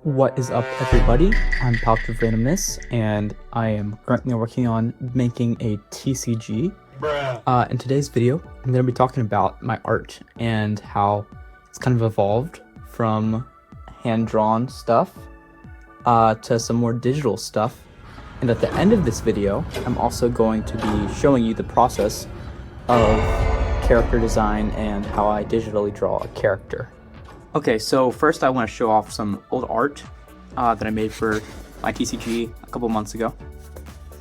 What is up, everybody? I'm Pouch of Randomness, and I am currently working on making a TCG. In today's video, I'm going to be talking about my art and how it's kind of evolved from hand-drawn stuff to some more digital stuff. And at the end of this video, I'm also going to be showing you the process of character design and how I digitally draw a character. Okay, so first I want to show off some old art that I made for my TCG a couple months ago.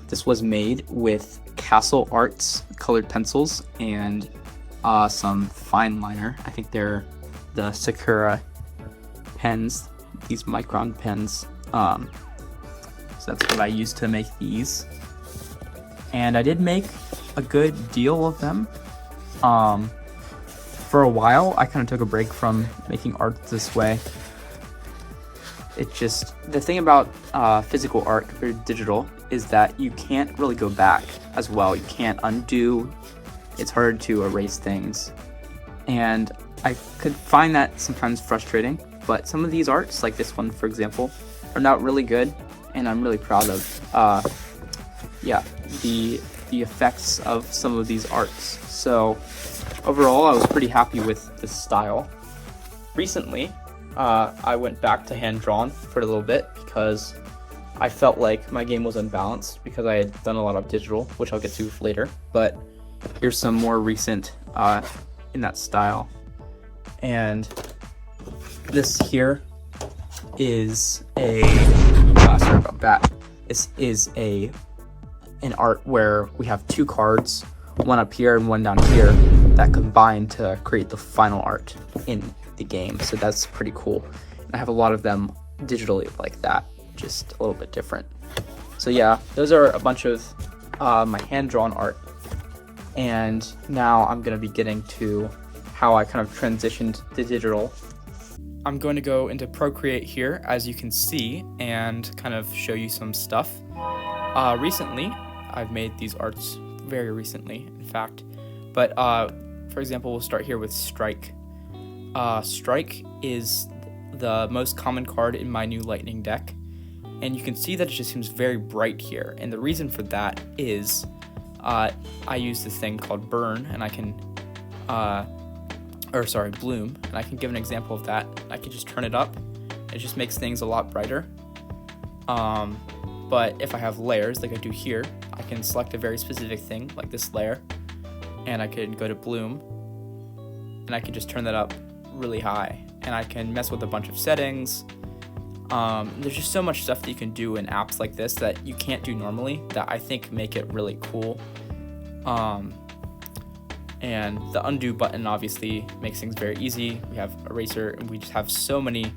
This was made with Castle Arts colored pencils and some fine liner. I think they're the Sakura pens, these micron pens. So that's what I used to make these. And I did make a good deal of them. For a while, I kind of took a break from making art this way. It's just, the thing about physical art compared to digital is that you can't really go back as well. You can't undo. It's hard to erase things. And I could find that sometimes frustrating, but some of these arts, like this one, for example, are not really good, and I'm really proud of, the effects of some of these arts. So overall, I was pretty happy with this style. Recently, I went back to hand-drawn for a little bit because I felt like my game was unbalanced because I had done a lot of digital, which I'll get to later. But here's some more recent in that style. And this here is sorry about that. This is an art where we have two cards, one up here and one down here, that combine to create the final art in the game. So that's pretty cool. And I have a lot of them digitally like that, just a little bit different. So yeah, those are a bunch of my hand-drawn art. And now I'm going to be getting to how I kind of transitioned to digital. I'm going to go into Procreate here, as you can see, and kind of show you some stuff. Recently, I've made these arts very recently, in fact. But for example, we'll start here with Strike. Strike is the most common card in my new Lightning deck, and you can see that it just seems very bright here. And the reason for that is I use this thing called Burn, and I can, Bloom, and I can give an example of that. I can just turn it up. It just makes things a lot brighter. But if I have layers like I do here, I can select a very specific thing like this layer, and I can go to Bloom, and I can just turn that up really high, and I can mess with a bunch of settings. There's just so much stuff that you can do in apps like this that you can't do normally that I think make it really cool. And the undo button obviously makes things very easy. We have eraser, and we just have so many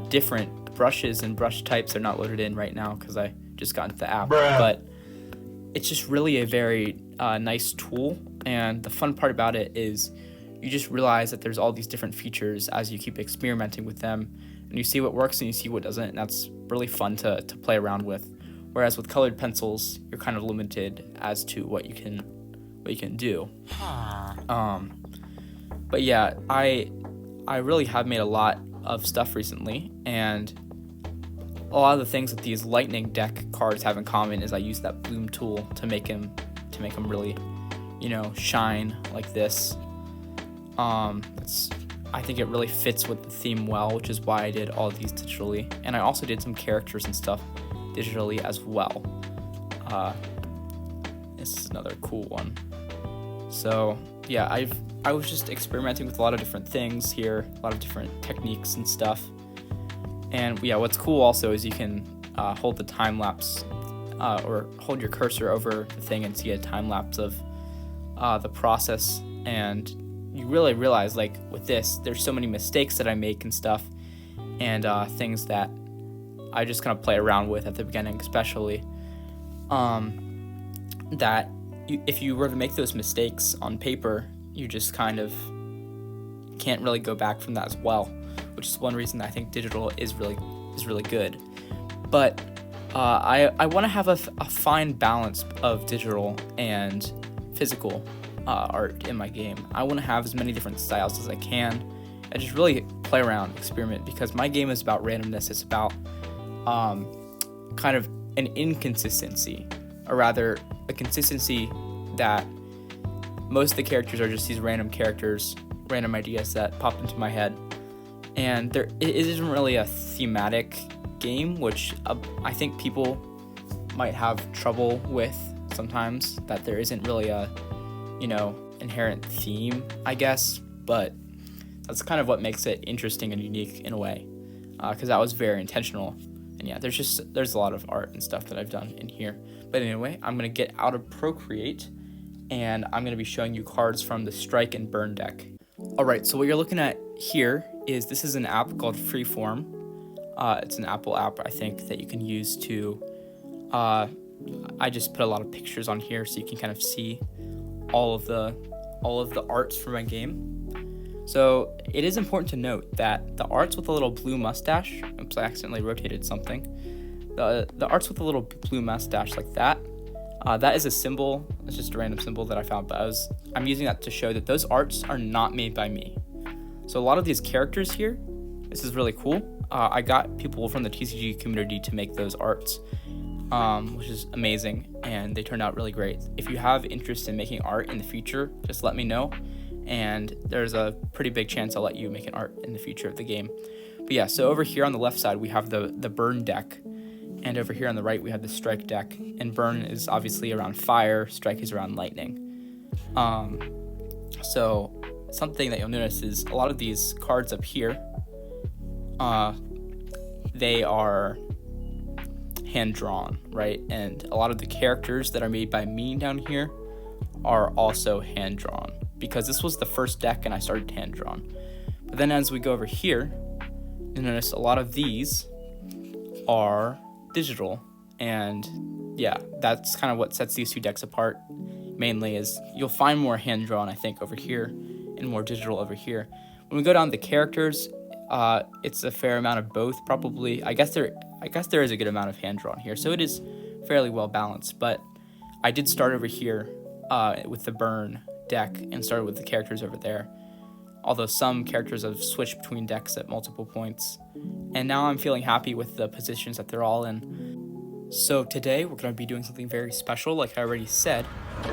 different brushes and brush types. They're not loaded in right now because I just got into the app. But it's just really a very nice tool, and the fun part about it is you just realize that there's all these different features as you keep experimenting with them, and you see what works and you see what doesn't, and that's really fun to play around with. Whereas with colored pencils, you're kind of limited as to what you can do. But yeah, I really have made a lot of stuff recently, and a lot of the things that these Lightning deck cards have in common is I use that Bloom tool to make them really, shine like this. I think it really fits with the theme well, which is why I did all of these digitally, and I also did some characters and stuff digitally as well. This is another cool one. So yeah, I was just experimenting with a lot of different things here, a lot of different techniques and stuff. And yeah, what's cool also is you can hold the time lapse or hold your cursor over the thing and see a time lapse of the process, and you really realize, like with this, there's so many mistakes that I make and stuff, and things that I just kind of play around with at the beginning, especially that if you were to make those mistakes on paper, you just kind of can't really go back from that as well, which is one reason I think digital is really good. But I want to have a fine balance of digital and physical art in my game. I want to have as many different styles as I can. I just really play around, experiment, because my game is about randomness. It's about kind of an inconsistency, or rather a consistency that most of the characters are just these random characters, random ideas that popped into my head. And it isn't really a thematic game, which I think people might have trouble with sometimes, that there isn't really a, inherent theme, I guess. But that's kind of what makes it interesting and unique in a way, because that was very intentional. And yeah, there's a lot of art and stuff that I've done in here. But anyway, I'm going to get out of Procreate, and I'm going to be showing you cards from the Strike and Burn deck. Alright, so what you're looking at here this is an app called Freeform. It's an Apple app, I think, that you can use to, I just put a lot of pictures on here so you can kind of see all of the arts for my game. So it is important to note that the arts with a little blue mustache, oops, I accidentally rotated something. The arts with a little blue mustache like that, that is a symbol. It's just a random symbol that I found, but I'm using that to show that those arts are not made by me. So a lot of these characters here, this is really cool. I got people from the TCG community to make those arts, which is amazing, and they turned out really great. If you have interest in making art in the future, just let me know, and there's a pretty big chance I'll let you make an art in the future of the game. But yeah, so over here on the left side, we have the Burn deck, and over here on the right, we have the Strike deck, and Burn is obviously around fire, Strike is around lightning. So something that you'll notice is a lot of these cards up here, they are hand-drawn, right? And a lot of the characters that are made by me down here are also hand-drawn, because this was the first deck and I started hand-drawn. But then as we go over here, you'll notice a lot of these are digital, and yeah, that's kind of what sets these two decks apart mainly. Is you'll find more hand-drawn, I think, over here, and more digital over here. When we go down to the characters, it's a fair amount of both, probably. I guess there is a good amount of hand-drawn here, so it is fairly well balanced. But I did start over here with the Burn deck and started with the characters over there, although some characters have switched between decks at multiple points, and now I'm feeling happy with the positions that they're all in. So today we're going to be doing something very special. Like I already said,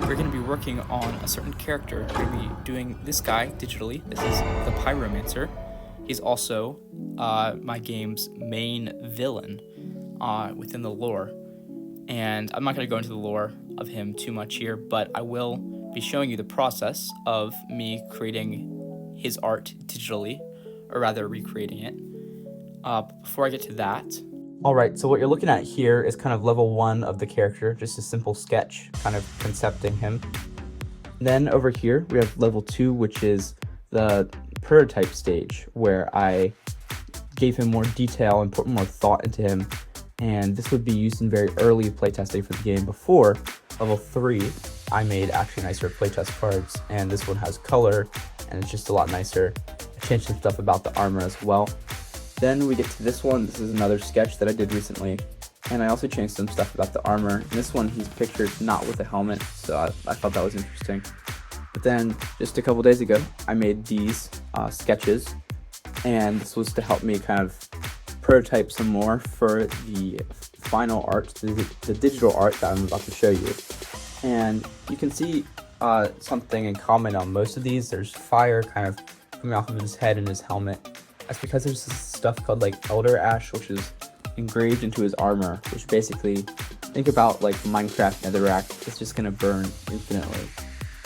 we're going to be working on a certain character. We're going to be doing this guy digitally. This is the Pyromancer. He's also my game's main villain within the lore. And I'm not going to go into the lore of him too much here, but I will be showing you the process of me creating his art digitally, or rather recreating it. Before I get to that, alright, so what you're looking at here is kind of level 1 of the character, just a simple sketch, kind of concepting him. Then over here, we have level 2, which is the prototype stage, where I gave him more detail and put more thought into him, and this would be used in very early playtesting for the game. Before level 3, I made actually nicer playtest cards, and this one has color, and it's just a lot nicer. I changed some stuff about the armor as well. Then we get to this one. This is another sketch that I did recently, and I also changed some stuff about the armor. In this one, he's pictured not with a helmet, so I thought that was interesting. But then, just a couple days ago, I made these sketches, and this was to help me kind of prototype some more for the final art, the digital art that I'm about to show you. And you can see something in common on most of these. There's fire kind of coming off of his head and his helmet. That's because there's this stuff called like Elder Ash, which is engraved into his armor, which basically, think about like Minecraft Netherrack. It's just gonna burn infinitely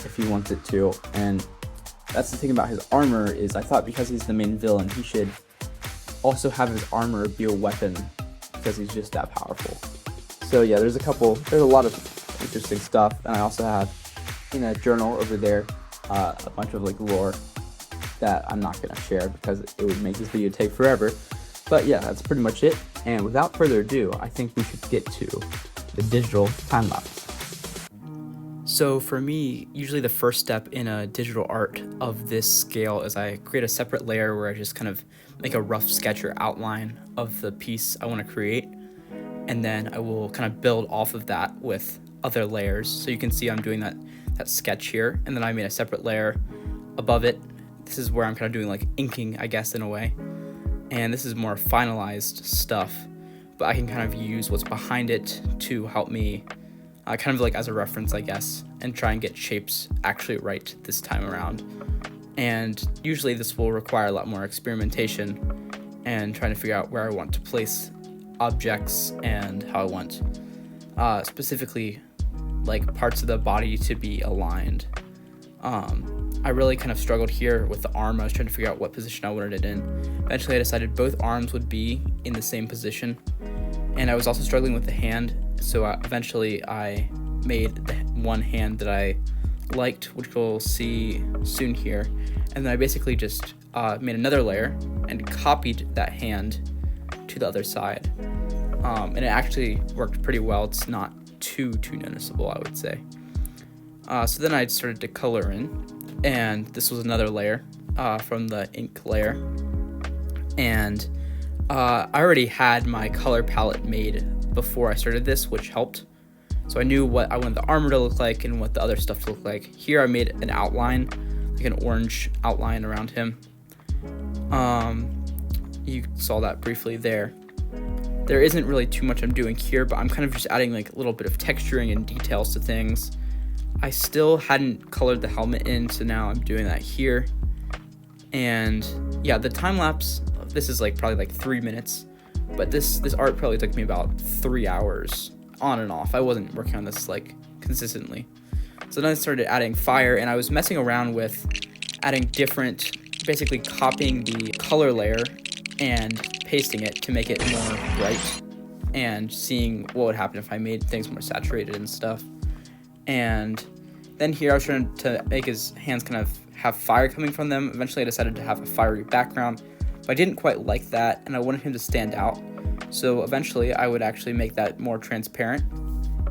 if he wants it to. And that's the thing about his armor, is I thought because he's the main villain, he should also have his armor be a weapon, because he's just that powerful. So yeah, there's a lot of interesting stuff, and I also have in a journal over there a bunch of like lore that I'm not going to share because it would make this video take forever. But yeah, that's pretty much it. And without further ado, I think we should get to the digital time lapse. So for me, usually the first step in a digital art of this scale is I create a separate layer where I just kind of make a rough sketch or outline of the piece I want to create. And then I will kind of build off of that with other layers. So you can see I'm doing that sketch here. And then I made a separate layer above it this is where I'm kind of doing like inking, I guess, in a way. And this is more finalized stuff, but I can kind of use what's behind it to help me kind of like as a reference, I guess, and try and get shapes actually right this time around. And usually this will require a lot more experimentation and trying to figure out where I want to place objects and how I want specifically like parts of the body to be aligned. I really kind of struggled here with the arm. I was trying to figure out what position I wanted it in. Eventually I decided both arms would be in the same position, and I was also struggling with the hand, so eventually I made the one hand that I liked, which we'll see soon here, and then I basically just made another layer and copied that hand to the other side, and it actually worked pretty well. It's not too noticeable, I would say. So then I started to color in, and this was another layer from the ink layer, and I already had my color palette made before I started this, which helped. So I knew what I wanted the armor to look like and what the other stuff to look like. Here I made an outline, like an orange outline around him. You saw that briefly there. There isn't really too much I'm doing here, but I'm kind of just adding like a little bit of texturing and details to things. I still hadn't colored the helmet in, so now I'm doing that here. And yeah, the time lapse, this is like probably like 3 minutes, but this art probably took me about 3 hours on and off. I wasn't working on this like consistently. So then I started adding fire, and I was messing around with adding different, basically copying the color layer and pasting it to make it more bright, and seeing what would happen if I made things more saturated and stuff. And then here I was trying to make his hands kind of have fire coming from them. Eventually I decided to have a fiery background, but I didn't quite like that, and I wanted him to stand out. So eventually I would actually make that more transparent,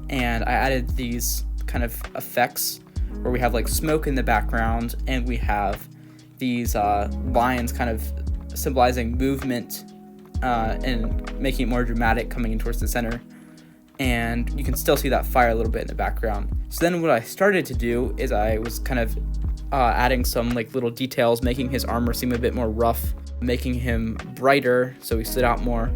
and I added these kind of effects where we have like smoke in the background, and we have these lines kind of symbolizing movement and making it more dramatic coming in towards the center. And you can still see that fire a little bit in the background. So then what I started to do is I was kind of adding some like little details, making his armor seem a bit more rough, making him brighter so he stood out more,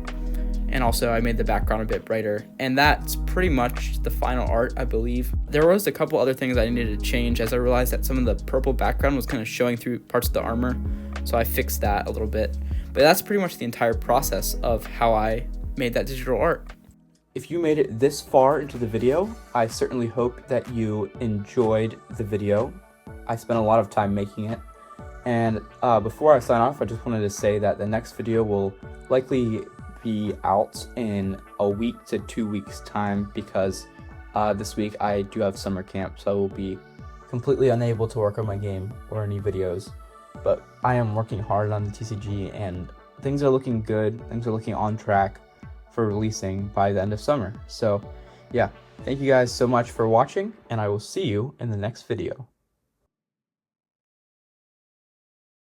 and also I made the background a bit brighter. And that's pretty much the final art, I believe. There was a couple other things I needed to change, as I realized that some of the purple background was kind of showing through parts of the armor, so I fixed that a little bit. But that's pretty much the entire process of how I made that digital art. If you made it this far into the video, I certainly hope that you enjoyed the video. I spent a lot of time making it. And before I sign off, I just wanted to say that the next video will likely be out in a week to 2 weeks time, because this week I do have summer camp, so I will be completely unable to work on my game or any videos. But I am working hard on the TCG, and things are looking good. Things are looking on track for releasing by the end of summer. So yeah, thank you guys so much for watching, and I will see you in the next video.